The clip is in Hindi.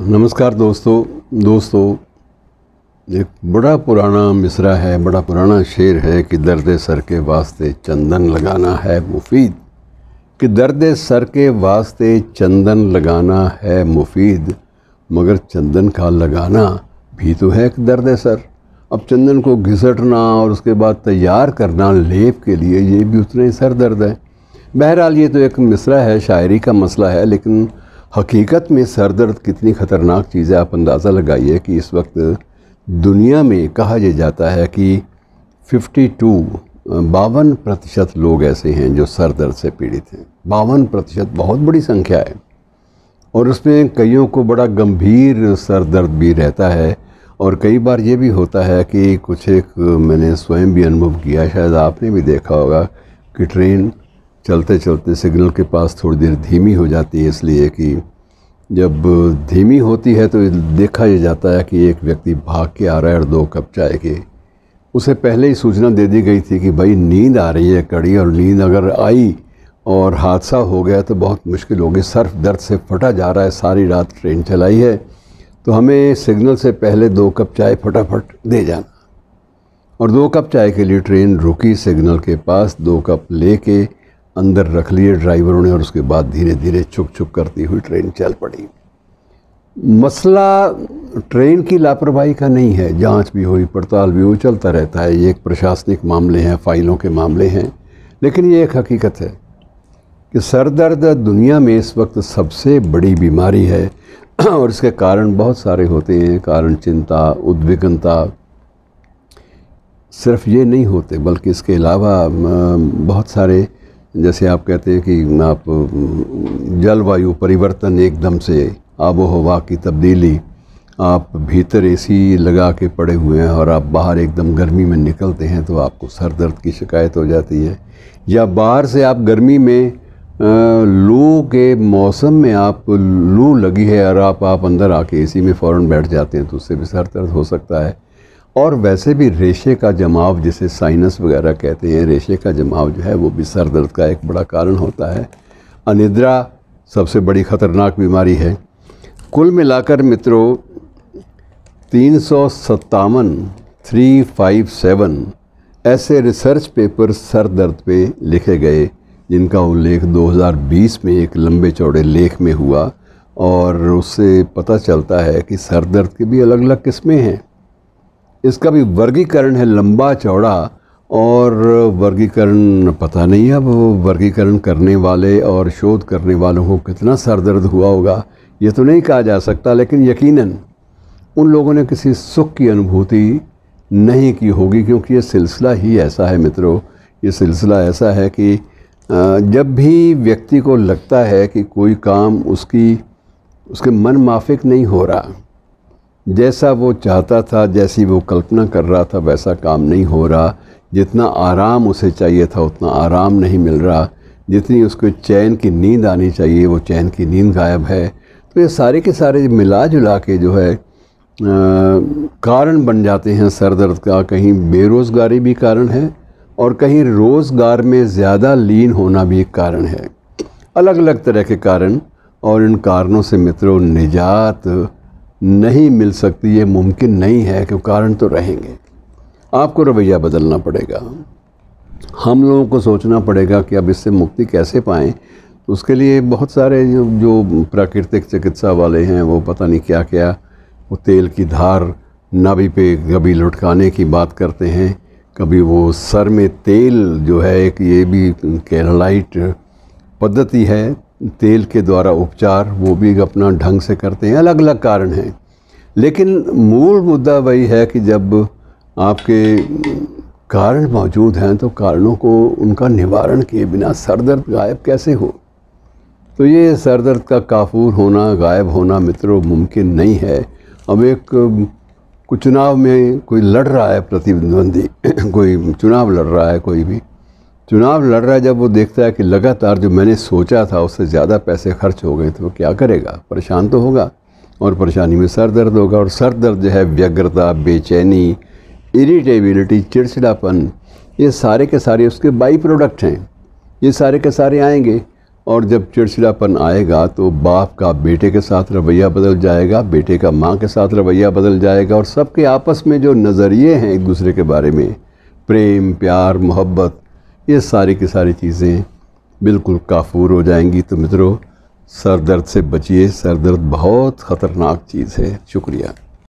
नमस्कार दोस्तों एक बड़ा पुराना मिसरा है, बड़ा पुराना शेर है कि दर्द सर के वास्ते चंदन लगाना है मुफीद, कि दर्द सर के वास्ते चंदन लगाना है मुफीद, मगर चंदन का लगाना भी तो है एक दर्द सर। अब चंदन को घिसटना और उसके बाद तैयार करना लेप के लिए, ये भी उतना ही सर दर्द है। बहरहाल ये तो एक मिसरा है, शायरी का मसला है, लेकिन हकीकत में सर दर्द कितनी ख़तरनाक चीज़ है। आप अंदाज़ा लगाइए कि इस वक्त दुनिया में कहा यह जाता है कि 52% लोग ऐसे हैं जो सर दर्द से पीड़ित हैं। 52% बहुत बड़ी संख्या है, और उसमें कईयों को बड़ा गंभीर सर दर्द भी रहता है। और कई बार ये भी होता है कि कुछ एक मैंने स्वयं भी अनुभव किया, शायद आपने भी देखा होगा कि ट्रेन चलते चलते सिग्नल के पास थोड़ी देर धीमी हो जाती है, इसलिए कि जब धीमी होती है तो देखा यह जाता है कि एक व्यक्ति भाग के आ रहा है और 2 कप चाय के, उसे पहले ही सूचना दे दी गई थी कि भाई नींद आ रही है कड़ी, और नींद अगर आई और हादसा हो गया तो बहुत मुश्किल होगी। सर दर्द से फटा जा रहा है, सारी रात ट्रेन चलाई है, तो हमें सिग्नल से पहले 2 कप चाय फटाफट दे जाना। और 2 कप चाय के लिए ट्रेन रुकी सिग्नल के पास, 2 कप लेके अंदर रख लिए ड्राइवरों ने, और उसके बाद धीरे धीरे चुक चुक करती हुई ट्रेन चल पड़ी। मसला ट्रेन की लापरवाही का नहीं है, जांच भी हुई, पड़ताल भी हुई, चलता रहता है। ये एक प्रशासनिक मामले हैं, फ़ाइलों के मामले हैं, लेकिन ये एक हकीकत है कि सर दर्द दुनिया में इस वक्त सबसे बड़ी बीमारी है। और इसके कारण बहुत सारे होते हैं, कारण चिंता, उद्विग्नता, सिर्फ ये नहीं होते बल्कि इसके अलावा बहुत सारे, जैसे आप कहते हैं कि आप जलवायु परिवर्तन, एकदम से आबो हवा की तब्दीली, आप भीतर एसी लगा के पड़े हुए हैं और आप बाहर एकदम गर्मी में निकलते हैं तो आपको सर दर्द की शिकायत हो जाती है। या बाहर से आप गर्मी में लू के मौसम में आप लू लगी है और आप अंदर आके एसी में फ़ौरन बैठ जाते हैं तो उससे भी सर दर्द हो सकता है। और वैसे भी रेशे का जमाव, जिसे साइनस वगैरह कहते हैं, रेशे का जमाव जो है वो भी सर दर्द का एक बड़ा कारण होता है। अनिद्रा सबसे बड़ी ख़तरनाक बीमारी है। कुल मिलाकर मित्रों 357 ऐसे रिसर्च पेपर सर दर्द पे लिखे गए, जिनका उल्लेख 2020 में एक लंबे चौड़े लेख में हुआ, और उससे पता चलता है कि सर दर्द की भी अलग अलग किस्में हैं। इसका भी वर्गीकरण है लंबा चौड़ा, और वर्गीकरण पता नहीं अब वर्गीकरण करने वाले और शोध करने वालों को कितना सर दर्द हुआ होगा ये तो नहीं कहा जा सकता, लेकिन यकीनन उन लोगों ने किसी सुख की अनुभूति नहीं की होगी, क्योंकि ये सिलसिला ही ऐसा है मित्रों। ये सिलसिला ऐसा है कि जब भी व्यक्ति को लगता है कि कोई काम उसके मन माफिक नहीं हो रहा, जैसा वो चाहता था, जैसी वो कल्पना कर रहा था वैसा काम नहीं हो रहा, जितना आराम उसे चाहिए था उतना आराम नहीं मिल रहा, जितनी उसको चैन की नींद आनी चाहिए वो चैन की नींद गायब है, तो ये सारे के सारे मिला जुला के जो है कारण बन जाते हैं सर दर्द का। कहीं बेरोज़गारी भी कारण है और कहीं रोज़गार में ज़्यादा लीन होना भी एक कारण है। अलग अलग तरह के कारण, और इन कारणों से मित्रों निजात नहीं मिल सकती, ये मुमकिन नहीं है, कि कारण तो रहेंगे। आपको रवैया बदलना पड़ेगा, हम लोगों को सोचना पड़ेगा कि अब इससे मुक्ति कैसे पाएं। तो उसके लिए बहुत सारे जो प्राकृतिक चिकित्सा वाले हैं वो पता नहीं क्या क्या, वो तेल की धार नाभि पे कभी लुटकाने की बात करते हैं, कभी वो सर में तेल जो है, एक ये भी केरालाइट पद्धति है, तेल के द्वारा उपचार, वो भी अपना ढंग से करते हैं। अलग अलग कारण हैं, लेकिन मूल मुद्दा वही है कि जब आपके कारण मौजूद हैं तो कारणों को उनका निवारण किए बिना सर दर्द गायब कैसे हो। तो ये सर दर्द का काफूर होना, गायब होना मित्रों मुमकिन नहीं है। अब एक कोई चुनाव में कोई लड़ रहा है, प्रतिद्वंदी कोई चुनाव लड़ रहा है, कोई भी चुनाव लड़ रहा है, जब वो देखता है कि लगातार जो मैंने सोचा था उससे ज़्यादा पैसे खर्च हो गए, तो वो क्या करेगा, परेशान तो होगा, और परेशानी में सर दर्द होगा। और सर दर्द जो है व्यग्रता, बेचैनी, इरिटेबिलिटी, चिड़चिड़ापन, ये सारे के सारे उसके बाई प्रोडक्ट हैं। ये सारे के सारे आएंगे और जब चिड़चिड़ापन आएगा तो बाप का बेटे के साथ रवैया बदल जाएगा, बेटे का माँ के साथ रवैया बदल जाएगा, और सबके आपस में जो नज़रिए हैं एक दूसरे के बारे में, प्रेम, प्यार, मोहब्बत, ये सारी की सारी चीज़ें बिल्कुल काफूर हो जाएंगी। तो मित्रों, सर दर्द से बचिए। सर दर्द बहुत ख़तरनाक चीज़ है। शुक्रिया।